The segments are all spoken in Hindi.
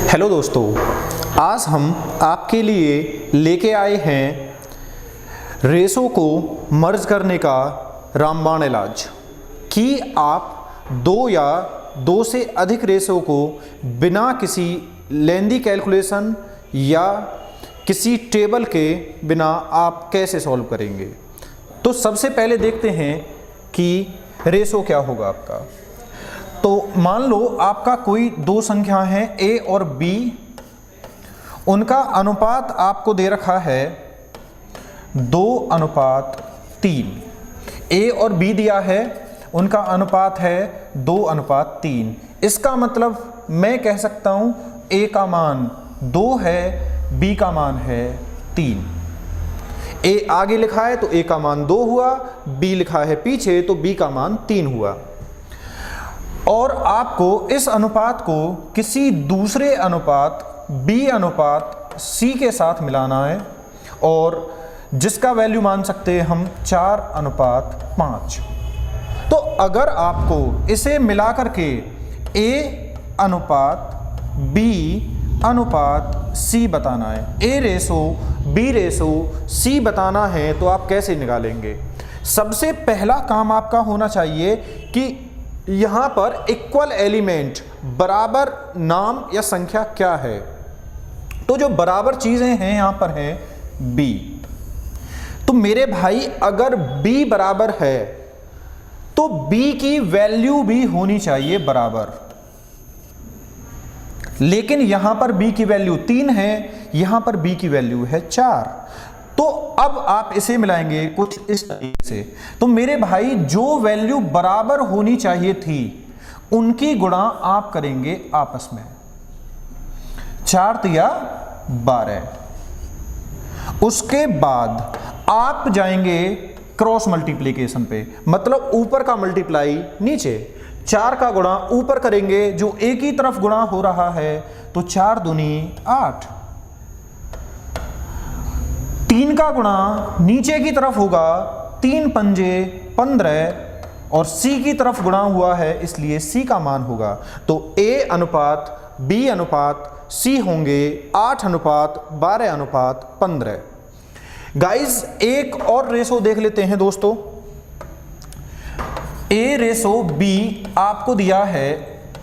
हेलो दोस्तों, आज हम आपके लिए लेके आए हैं रेशो को मर्ज करने का रामबाण इलाज कि आप दो या दो से अधिक रेशो को बिना किसी लेंदी कैलकुलेशन या किसी टेबल के बिना आप कैसे सॉल्व करेंगे। तो सबसे पहले देखते हैं कि रेशो क्या होगा आपका। तो मान लो आपका कोई दो संख्या है a और b, उनका अनुपात आपको दे रखा है 2:3। a और b दिया है, उनका अनुपात है 2:3। इसका मतलब मैं कह सकता हूं a का मान 2 है, b का मान है 3। a आगे लिखा है तो a का मान 2 हुआ, b लिखा है पीछे तो b का मान 3 हुआ। और आपको इस अनुपात को किसी दूसरे अनुपात b अनुपात c के साथ मिलाना है और जिसका वैल्यू मान सकते हैं हम 4:5। तो अगर आपको इसे मिला करके a अनुपात b अनुपात c बताना है, a ratio b ratio c बताना है, तो आप कैसे निकालेंगे। सबसे पहला काम आपका होना चाहिए कि यहां पर इक्वल एलिमेंट बराबर नाम या संख्या क्या है। तो जो बराबर चीजें हैं यहां पर है b। तो मेरे भाई अगर b बराबर है तो b की वैल्यू भी होनी चाहिए बराबर, लेकिन यहां पर b की वैल्यू 3 है, यहां पर b की वैल्यू है 4। तो अब आप इसे मिलाएंगे कुछ इस तरीके से। तो मेरे भाई जो वैल्यू बराबर होनी चाहिए थी उनकी गुणा आप करेंगे आपस में, 4 या 12। उसके बाद आप जाएंगे क्रॉस मल्टीप्लिकेशन पे, मतलब ऊपर का मल्टीप्लाई नीचे, 4 का गुणा ऊपर करेंगे जो एक ही तरफ गुणा हो रहा है, तो 4 दूनी 8। 3 का गुणा नीचे की तरफ होगा, 3 पंजे 15 और c की तरफ गुणा हुआ है इसलिए c का मान होगा। तो a अनुपात b अनुपात c होंगे 8:12:15। गाइस एक और रेशो देख लेते हैं दोस्तों। a रेशो b आपको दिया है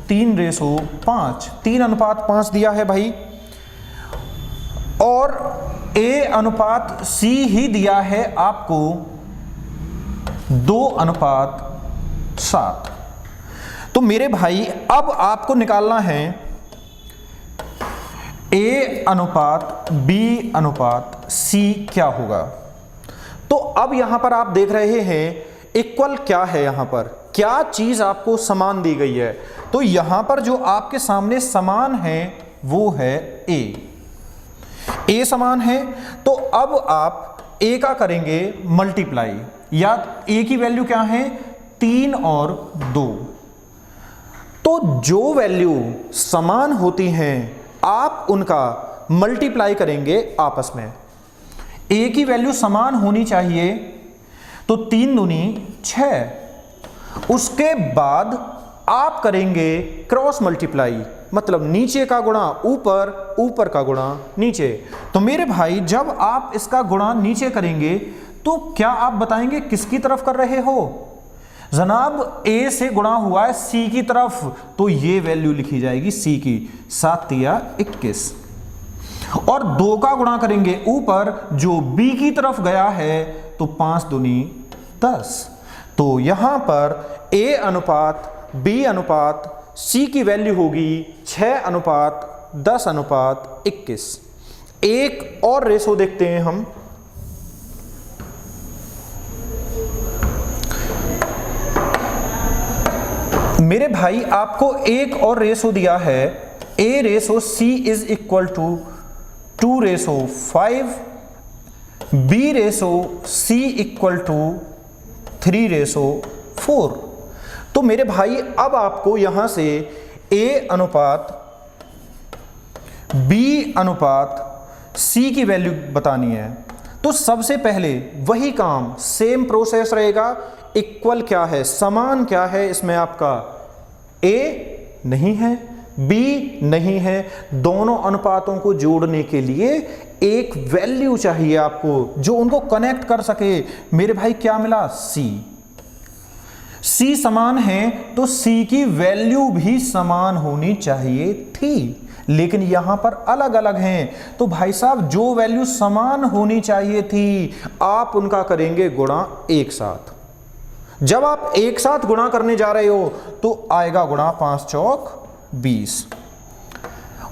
3:5, 3:5 दिया है भाई, और a अनुपात c ही दिया है आपको 2:7। तो मेरे भाई अब आपको निकालना है a अनुपात b अनुपात c क्या होगा। तो अब यहां पर आप देख रहे हैं इक्वल क्या है, यहां पर क्या चीज आपको समान दी गई है। तो यहां पर जो आपके सामने समान है वो है a समान है। तो अब आप a का करेंगे मल्टीप्लाई, या a की वैल्यू क्या है 3 और 2। तो जो वैल्यू समान होती हैं आप उनका मल्टीप्लाई करेंगे आपस में। a की वैल्यू समान होनी चाहिए, तो 3 दूनी 6। उसके बाद आप करेंगे क्रॉस मल्टीप्लाई, मतलब नीचे का गुणा ऊपर, ऊपर का गुणा नीचे। तो मेरे भाई जब आप इसका गुणा नीचे करेंगे तो क्या आप बताएंगे किसकी तरफ कर रहे हो। जनाब a से गुणा हुआ है c की तरफ, तो ये वैल्यू लिखी जाएगी c की, 7 या 21। और 2 का गुणा करेंगे ऊपर जो b की तरफ गया है, तो 5 दूनी 10। तो यहां पर a अनुपात b अनुपात c की वैल्यू होगी 6:10:21। एक और रेशो देखते हैं हम। मेरे भाई आपको एक और रेशो दिया है, a ratio c is equal to 2:5, b ratio c equal to 3:4। तो मेरे भाई अब आपको यहां से a अनुपात b अनुपात c की वैल्यू बतानी है। तो सबसे पहले वही काम, सेम प्रोसेस रहेगा। इक्वल क्या है, समान क्या है, इसमें आपका a नहीं है, बी नहीं है। दोनों अनुपातों को जोड़ने के लिए एक वैल्यू चाहिए आपको जो उनको कनेक्ट कर सके। मेरे भाई क्या मिला? सी समान है तो सी की वैल्यू भी समान होनी चाहिए थी, लेकिन यहां पर अलग अलग हैं। तो भाई साहब जो वैल्यू समान होनी चाहिए थी आप उनका करेंगे गुणा एक साथ। जब आप एक साथ गुणा करने जा रहे हो तो आएगा गुणा 5 चौक 20।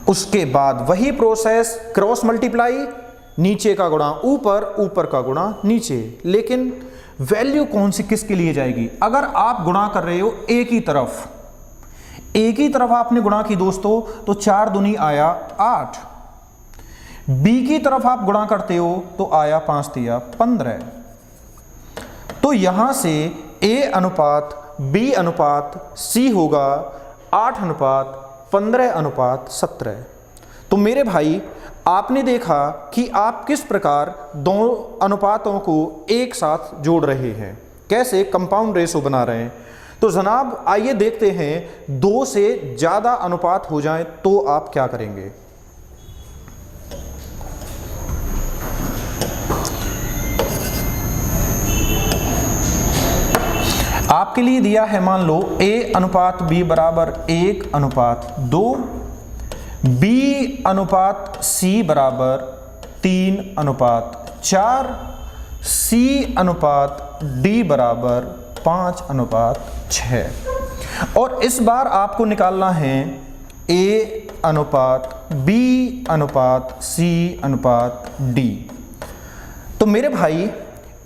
उसके बाद वही प्रोसेस, क्रॉस मल्टीप्लाई, नीचे का गुणा ऊपर, ऊपर का गुणा नीचे। लेकिन वैल्यू कौन सी किसके लिए जाएगी? अगर आप गुणा कर रहे हो एक ही तरफ आपने गुणा की दोस्तों, तो 4 दूनी आया 8। बी की तरफ आप गुणा करते हो तो आया 5 तिया 15। तो यहां से ए अनुपात बी अनुपात सी होगा 8 अनुपात 15 अनुपात 17। तो मेरे भाई आपने देखा कि आप किस प्रकार दो अनुपातों को एक साथ जोड़ रहे हैं, कैसे कंपाउंड रेशो बना रहे हैं। तो जनाब आइए देखते हैं, 2 से ज्यादा अनुपात हो जाएं तो आप क्या करेंगे। आपके लिए दिया है, मान लो a अनुपात b बराबर 1 अनुपात 2, b अनुपात c बराबर 3 अनुपात 4, c अनुपात d बराबर 5 अनुपात 6। और इस बार आपको निकालना है a अनुपात b अनुपात c अनुपात d। तो मेरे भाई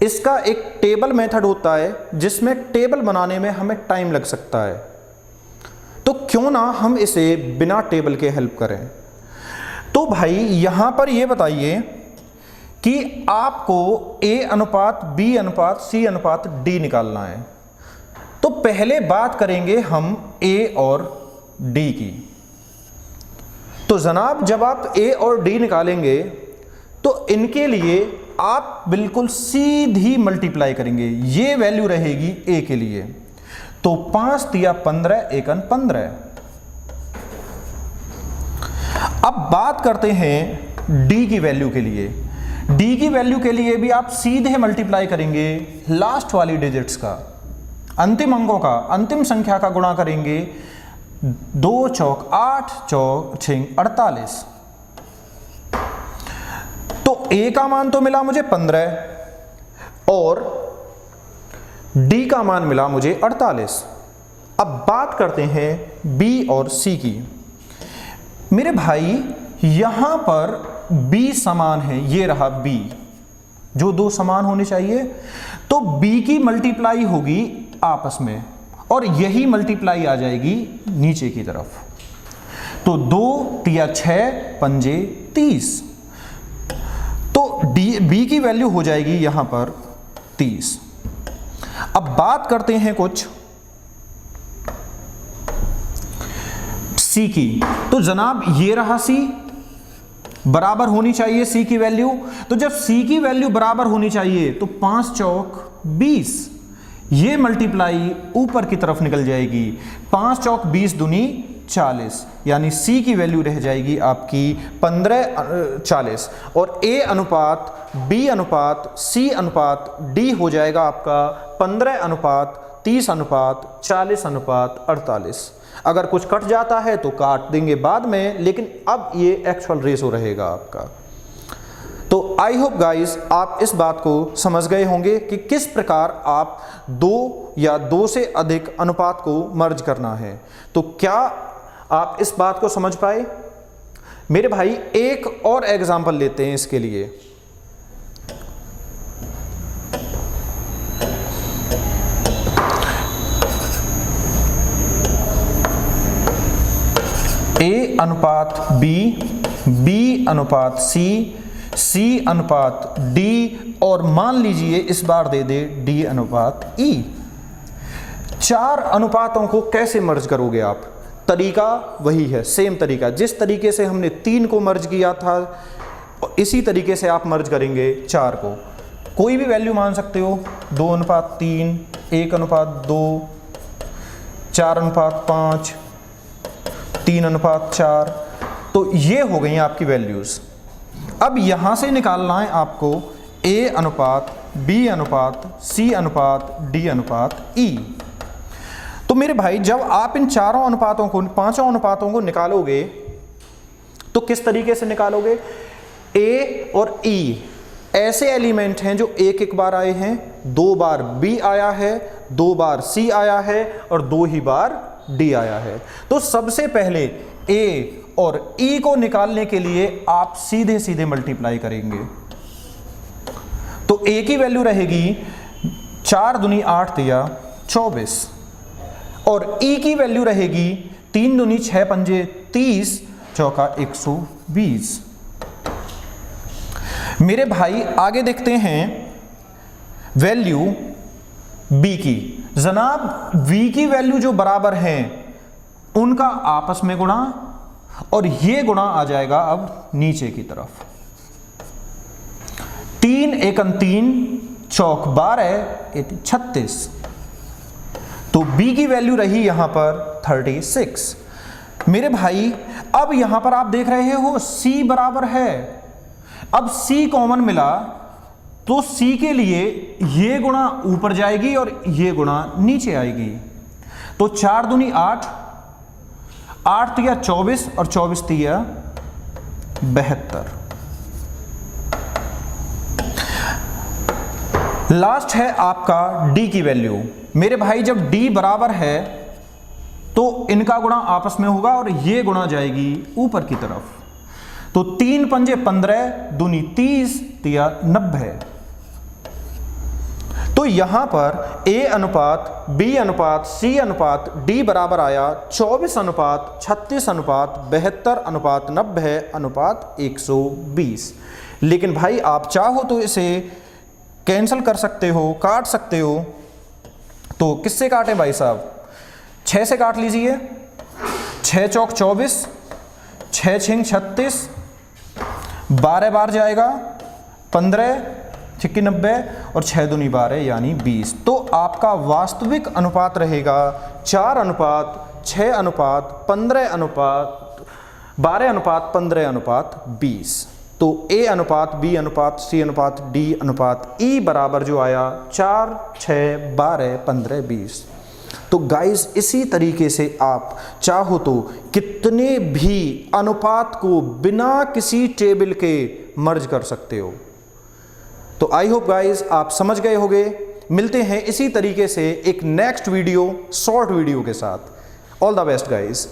इसका एक टेबल मेथड होता है जिसमें टेबल बनाने में हमें टाइम लग सकता है, तो क्यों ना हम इसे बिना टेबल के हेल्प करें। तो भाई यहां पर ये बताइए कि आपको a अनुपात b अनुपात c अनुपात d निकालना है। तो पहले बात करेंगे हम a और d की। तो जनाब जब आप a और d निकालेंगे तो इनके लिए आप बिल्कुल सीधी मल्टीप्लाई करेंगे, ये वैल्यू रहेगी a के लिए। तो 5 तिया 15 एकन 15। अब बात करते हैं d की वैल्यू के लिए। d की वैल्यू के लिए भी आप सीधे मल्टीप्लाई करेंगे लास्ट वाली डिजिट्स का, अंतिम अंकों का, अंतिम संख्या का गुणा करेंगे। 2 चौक 8 चौक 6 48। तो a का मान तो मिला मुझे 15 और d का मान मिला मुझे 48। अब बात करते हैं b और c की। मेरे भाई यहां पर b समान है, ये रहा b, जो दो समान होने चाहिए। तो b की मल्टीप्लाई होगी आपस में और यही मल्टीप्लाई आ जाएगी नीचे की तरफ। तो 2 तिया 6 पंजे 30। तो b की वैल्यू हो जाएगी यहां पर 30। अब बात करते हैं कुछ c की। तो जनाब ये रहा c, बराबर होनी चाहिए c की वैल्यू। तो जब c की वैल्यू बराबर होनी चाहिए तो 5 चौक 20, ये मल्टीप्लाई ऊपर की तरफ निकल जाएगी। 5 चौक 20 दूनी 40, यानी c की वैल्यू रह जाएगी आपकी 15 40। और a अनुपात b अनुपात c अनुपात d हो जाएगा आपका 15 अनुपात 30 अनुपात 40 अनुपात 48। अगर कुछ कट जाता है तो काट देंगे बाद में, लेकिन अब ये एक्चुअल रेशो रहेगा आपका। तो आई होप गाइस आप इस बात को समझ गए होंगे कि किस प्रकार आप 2 या 2 से अधिक अनुपात को मर्ज करना है। तो क्या आप इस बात को समझ पाए? मेरे भाई एक और एग्जांपल लेते हैं इसके लिए। a अनुपात b, b अनुपात c, c अनुपात d और मान लीजिए इस बार दे दे d अनुपात e। 4 अनुपातों को कैसे मर्ज करोगे आप? तरीका वही है, सेम तरीका। जिस तरीके से हमने 3 को मर्ज किया था इसी तरीके से आप मर्ज करेंगे 4 को। कोई भी वैल्यू मान सकते हो, 2 अनुपात 3, 1 अनुपात 2, 4 अनुपात 5, 3:4। तो ये हो गई आपकी वैल्यूज़। अब यहाँ से निकालना है आपको A अनुपात B अनुपात C अनुपात D अनुपात E। तो मेरे भाई जब आप इन चारों अनुपातों को, पांचों अनुपातों को निकालोगे तो किस तरीके से निकालोगे? A और E ऐसे एलिमेंट हैं जो एक एक बार आए हैं, 2 बार B आया है, 2 बार C आया है और 2 ही बार D आया है। तो सबसे पहले A और E को निकालने के लिए आप सीधे सीधे मल्टीप्लाई करेंगे। तो A की वैल्यू रहेगी 4 दूनी 8 तिया 24 और E की वैल्यू रहेगी 3 दूनी 6 पंजे 30 चौका 120। मेरे भाई आगे देखते हैं वैल्यू B की। जनाब V की वैल्यू जो बराबर है उनका आपस में गुणा और ये गुणा आ जाएगा अब नीचे की तरफ। 3 एकम 3 चौक 12 36। तो B की वैल्यू रही यहां पर 36। मेरे भाई अब यहां पर आप देख रहे हो C बराबर है। अब C कॉमन मिला तो C के लिए ये गुणा ऊपर जाएगी और ये गुणा नीचे आएगी। तो 4 दूनी 8, 8 तिया 24 और 24 तिया 72। लास्ट है आपका D की वैल्यू। मेरे भाई जब D बराबर है तो इनका गुणा आपस में होगा और ये गुणा जाएगी ऊपर की तरफ। तो 3 पंजे 15 दूनी 30 तिया 90। तो यहां पर A अनुपात B अनुपात C अनुपात D बराबर आया 24 अनुपात 36 अनुपात 72 अनुपात 90 अनुपात 120। लेकिन भाई आप चाहो तो इसे कैंसिल कर सकते हो, काट सकते हो। तो किससे काटें भाई साहब? 6 से काट लीजिए। 6 चौक 24, 6 छिंग 36, 12 बार जाएगा 15 छिक्की 90 और 6 दूनी 12 यानी 20। तो आपका वास्तविक अनुपात रहेगा 4 अनुपात 6 अनुपात 15 अनुपात 12 अनुपात 15 अनुपात 20। तो A अनुपात B अनुपात C अनुपात D अनुपात E बराबर जो आया 4 6 12 15 20। तो गाइस इसी तरीके से आप चाहो तो कितने भी अनुपात को बिना किसी टेबल के मर्ज कर सकते हो। तो आई होप गाइस आप समझ गए होंगे। मिलते हैं इसी तरीके से एक नेक्स्ट वीडियो, शॉर्ट वीडियो के साथ। All the best guys.